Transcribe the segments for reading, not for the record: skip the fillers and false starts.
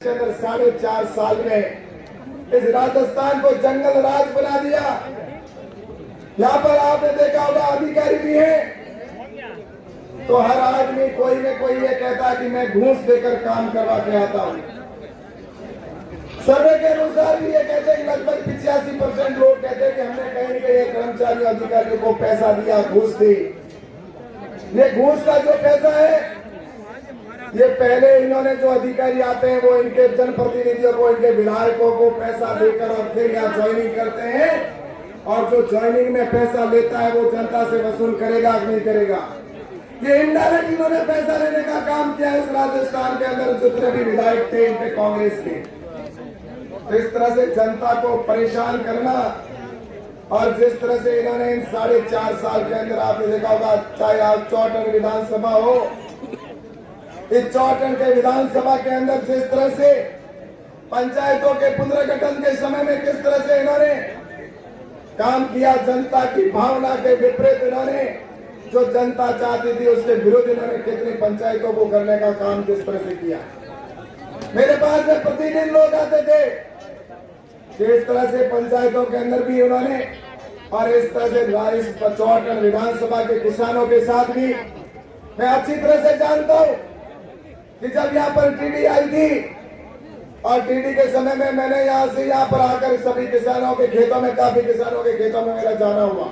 अंदर 4.5 साल में इस राजस्थान को जंगल राज बना दिया। यहाँ पर आपने देखा होगा अधिकारी भी हैं तो हर आदमी कोई न कोई ये कहता है कि मैं घूस देकर काम करवा के आता हूँ। सर्वे के अनुसार भी ये कहते हैं लगभग 85% लोग कहते हैं कि हमने कहीं न कहीं कर्मचारियों अधिकारियों को पैसा दिया, घूस दी। ये घूस का जो पैसा है ये पहले इन्होंने जो अधिकारी आते हैं वो इनके जनप्रतिनिधियों को, इनके विधायकों को पैसा देकर और फिर यहाँ ज्वाइनिंग करते हैं और जो ज्वाइनिंग में पैसा लेता है वो जनता से वसूल करेगा कि नहीं करेगा। ये इनडायरेक्ट इन्होंने पैसा लेने का काम किया इस राजस्थान के अंदर जितने भी विधायक थे इनके कांग्रेस के। तो इस तरह से जनता को परेशान करना और जिस तरह से इन्होंने इन 4.5 साल के अंदर आपने देखा होगा, चाहे आप चौटन विधानसभा हो, इस चौटन के विधानसभा के अंदर जिस तरह से पंचायतों के पुनर्गठन के समय में किस तरह से इन्होंने काम किया, जनता की भावना के विपरीत इन्होंने जो जनता चाहती थी उसके विरुद्ध इन्होंने कितनी पंचायतों को करने का काम किस तरह से किया। मेरे पास में प्रतिदिन लोग आते थे जिस तरह से पंचायतों के अंदर भी उन्होंने और इस तरह से चौटन विधानसभा के किसानों के साथ भी मैं अच्छी तरह से जानता हूं कि जब यहाँ पर टीडी आई थी और टीडी के समय में मैंने यहाँ से यहाँ पर आकर सभी किसानों के खेतों में, काफी किसानों के खेतों में मेरा जाना हुआ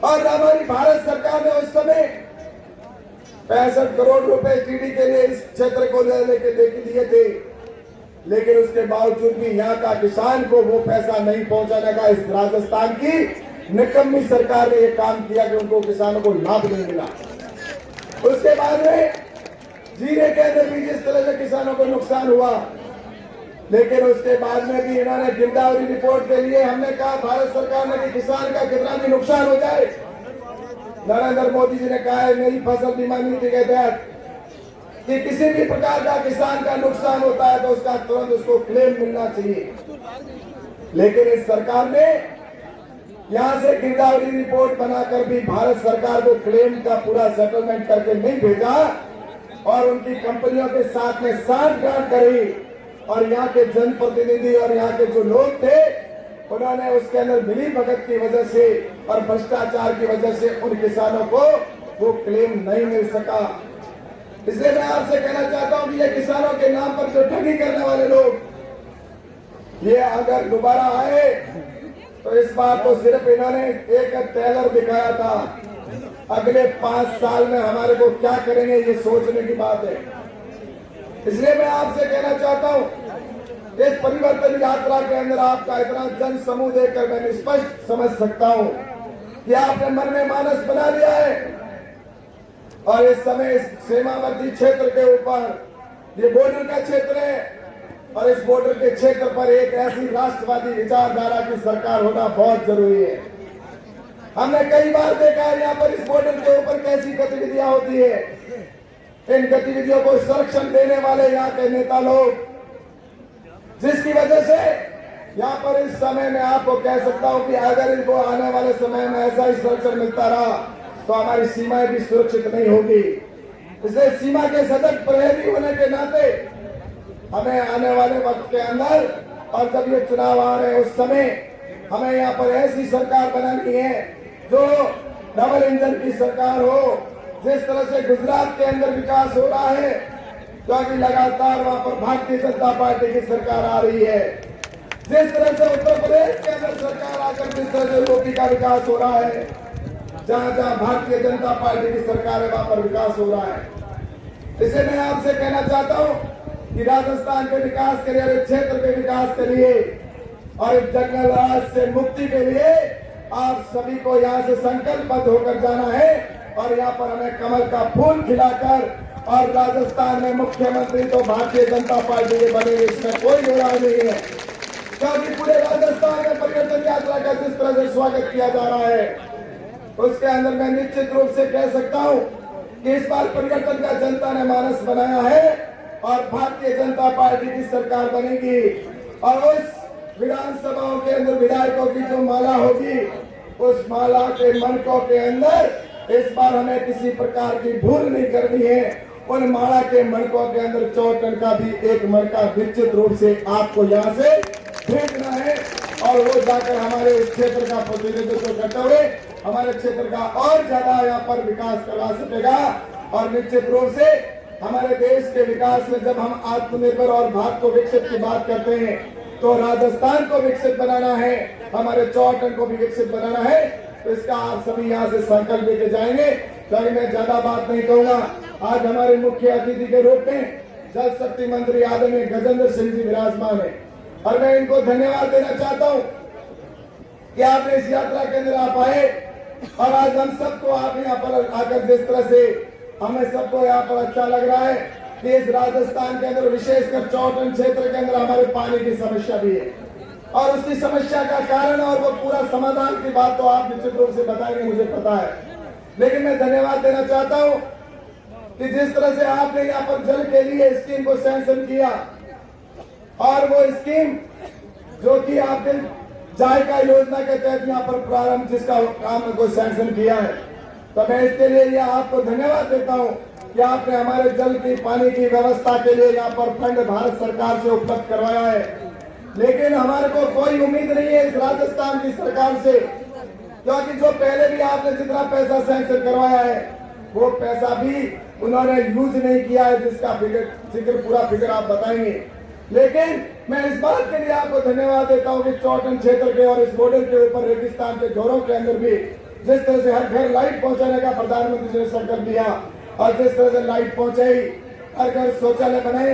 और हमारी भारत सरकार ने उस समय 65 करोड़ रुपए टीडी के लिए इस क्षेत्र को लेके दिए थे, लेकिन उसके बावजूद भी यहाँ का किसान को वो पैसा नहीं पहुंचाने का इस राजस्थान की निकम्मी सरकार ने ये काम किया कि उनको किसानों को लाभ नहीं मिला। उसके बाद में जीरे के अंदर भी जिस तरह से किसानों को नुकसान हुआ, लेकिन उसके बाद में भी इन्होंने गिरदावरी रिपोर्ट के लिए हमने कहा भारत सरकार ने कि किसान का कितना भी नुकसान हो जाए, नरेंद्र मोदी जी ने कहा है मेरी फसल बीमा नीति के तहत कि किसी भी प्रकार का किसान का नुकसान होता है तो उसका तुरंत उसको क्लेम मिलना चाहिए। लेकिन इस सरकार ने यहाँ से गिरदावरी रिपोर्ट बनाकर भी भारत सरकार को क्लेम का पूरा सेटलमेंट करके नहीं भेजा और उनकी कंपनियों के साथ में सांठगांठ करी और यहाँ के जनप्रतिनिधि और यहाँ के जो लोग थे उन्होंने उसके अंदर मिली भगत की वजह से और भ्रष्टाचार की वजह से उन किसानों को वो क्लेम नहीं मिल सका। इसलिए मैं आपसे कहना चाहता हूँ कि ये किसानों के नाम पर जो ठगी करने वाले लोग ये अगर दोबारा आए तो इस बार तो सिर्फ इन्होंने एक टेलर दिखाया था, अगले 5 साल में हमारे को क्या करेंगे ये सोचने की बात है। इसलिए मैं आपसे कहना चाहता हूं इस परिवर्तन यात्रा के अंदर आपका इतना जन समूह देखकर मैं स्पष्ट समझ सकता हूं कि आपने मन में मानस बना लिया है और इस समय इस सीमावर्ती क्षेत्र के ऊपर ये बॉर्डर का क्षेत्र है और इस बॉर्डर के क्षेत्र पर एक ऐसी राष्ट्रवादी विचारधारा की सरकार होना बहुत जरूरी है। हमने कई बार देखा है यहाँ पर इस बॉर्डर के ऊपर कैसी गतिविधियां होती है। इन गतिविधियों को संरक्षण देने वाले यहाँ के नेता लोग, जिसकी वजह से यहाँ पर इस समय में आपको कह सकता हूँ कि अगर इनको आने वाले समय में ऐसा ही संरक्षण मिलता रहा तो हमारी सीमाएं भी सुरक्षित नहीं होगी। इसलिए सीमा के सतत प्रहरी होने के नाते हमें आने वाले वक्त के अंदर और जब ये चुनाव आ रहे हैं उस समय हमें यहाँ पर ऐसी सरकार बनानी है जो डबल इंजन की सरकार हो। जिस तरह से गुजरात के अंदर विकास हो रहा है क्योंकि लगातार वहां पर भारतीय जनता पार्टी की सरकार आ रही है, जिस तरह से उत्तर प्रदेश के अंदर सरकार आकर जिस तरह से यूपी का विकास हो रहा है, जहां जहां भारतीय जनता पार्टी की सरकार है वहां पर विकास हो रहा है। इसे मैं आपसे कहना चाहता हूं कि राजस्थान के विकास के लिए, क्षेत्र के विकास के लिए और इस जंगल राज से मुक्ति के लिए आप सभी को यहाँ से संकल्पबद्ध होकर जाना है और यहाँ पर हमें कमल का फूल खिलाकर और राजस्थान में मुख्यमंत्री तो भारतीय जनता पार्टी के बनेंगे, इसमें कोई दो राय नहीं है। क्योंकि पूरे राजस्थान में परिवर्तन यात्रा का जिस तरह से स्वागत किया जा रहा है उसके अंदर मैं निश्चित रूप से कह सकता हूँ कि इस बार परिवर्तन का जनता ने मानस बनाया है और भारतीय जनता पार्टी की सरकार बनेगी और उस विधानसभाओं के अंदर विधायकों की जो माला होगी उस माला के मनकों के अंदर इस बार हमें किसी प्रकार की भूल नहीं करनी है उन माड़ा के मणकों के अंदर 4 टन का भी एक मणका निश्चित रूप से आपको यहाँ से भेजना है और वो जाकर हमारे इस क्षेत्र का प्रतिनिधित्व करते हुए हमारे क्षेत्र का और ज्यादा यहाँ पर विकास करवा सकेगा। और निश्चित रूप से हमारे देश के विकास में जब हम आत्मनिर्भर और भारत को विकसित की बात करते हैं तो राजस्थान को विकसित बनाना है, हमारे 4 टन को भी विकसित बनाना है। तो इसका आप सभी यहाँ से संकल्प लेके जाएंगे। तो मैं ज्यादा बात नहीं कहूंगा। आज हमारे मुख्य अतिथि के रूप में जल शक्ति मंत्री आदरणीय गजेंद्र सिंह जी विराजमान है और मैं इनको धन्यवाद देना चाहता हूँ कि आपने इस यात्रा के अंदर आप आए और आज हम सबको आप यहाँ पर आकर जिस तरह से हमें सबको यहाँ पर अच्छा लग रहा है कि इस राजस्थान के अंदर विशेषकर 4 टन क्षेत्र के अंदर हमारे पानी की समस्या भी है और उसकी समस्या का कारण और वो पूरा समाधान की बात तो आप निश्चित रूप से बताएंगे, मुझे पता है। लेकिन मैं धन्यवाद देना चाहता हूँ कि जिस तरह से आपने यहाँ पर जल के लिए स्कीम को सैंक्शन किया और वो स्कीम जो कि आपने जायका योजना के तहत यहाँ पर प्रारंभ जिसका काम को सैंक्शन किया है, तो मैं इसके लिए यह आपको धन्यवाद देता हूँ कि आपने हमारे जल की पानी की व्यवस्था के लिए यहाँ पर फंड भारत सरकार से उपलब्ध करवाया है। लेकिन हमारे को कोई उम्मीद नहीं है इस राजस्थान की सरकार से, क्योंकि जो पहले भी आपने जितना पैसा सैंक्शन करवाया है वो पैसा भी उन्होंने यूज नहीं किया है, जिसका पूरा फिगर आप बताएंगे। लेकिन मैं इस बात के लिए आपको धन्यवाद देता हूँ कि 4 टन क्षेत्र के और इस बॉर्डर के ऊपर रेगिस्तान के घरों के अंदर भी जिस तरह से हर घर लाइट पहुंचाने का प्रधानमंत्री जी ने संकल्प दिया और जिस तरह से लाइट पहुंचाई, हर घर शौचालय बनाए,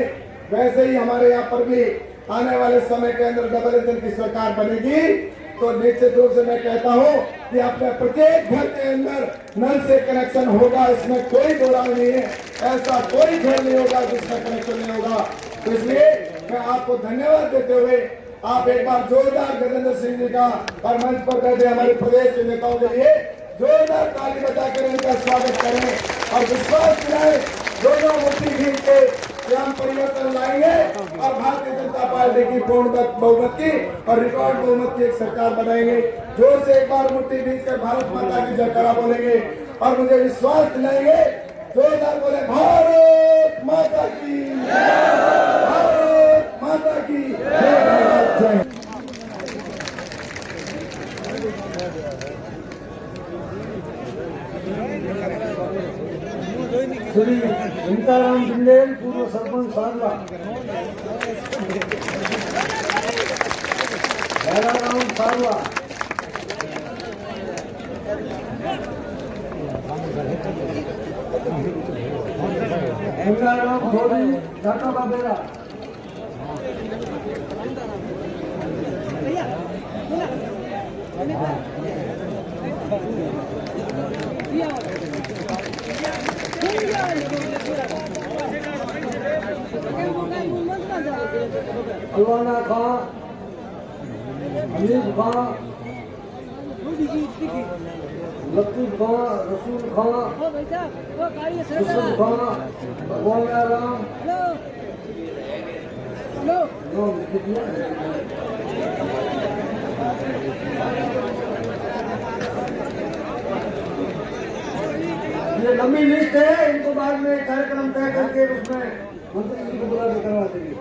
वैसे ही हमारे यहाँ पर भी आने वाले समय के अंदर डबल इंजन की सरकार बनेगी। तो निश्चित रूप से मैं कहता हूँ कि अपने प्रत्येक घर के अंदर नल से कनेक्शन होगा, इसमें कोई दो राय नहीं है। ऐसा कोई घर नहीं होगा जिसमें कनेक्शन नहीं होगा। तो इसलिए मैं आपको धन्यवाद देते हुए आप एक बार जोरदार गजेंद्र सिंह जी का और मंच पर बैठे हमारे प्रदेश के नेताओं के लिए जोरदार ताली बजाकर इनका स्वागत करें और विश्वास दिलाएं दोनों मुट्ठी खींच के हम परिवर्तन लाएंगे और भारतीय जनता पार्टी की पूर्ण बहुमत की और रिकॉर्ड बहुमत की एक सरकार बनाएंगे। जोर से एक बार मुट्ठी खींच कर भारत माता की जयकारा बोलेंगे और मुझे विश्वास दिलाएंगे, जोरदार बोले भारत माता की, भारत माता की जय। श्री घंटाराम बिंदेल पूर्व सरपंच सारला, राम सारला, घंटाराम धोरी ढाका बाबेरा, अलवाना खां, हमीद खां, लतीफ खां, रसूल खां, यूसुफ खां, भगवान राम, ये लंबी लिस्ट है, इनको बाद में कार्यक्रम तय करके उसमें मंत्री जी को बुला के करवा देंगे।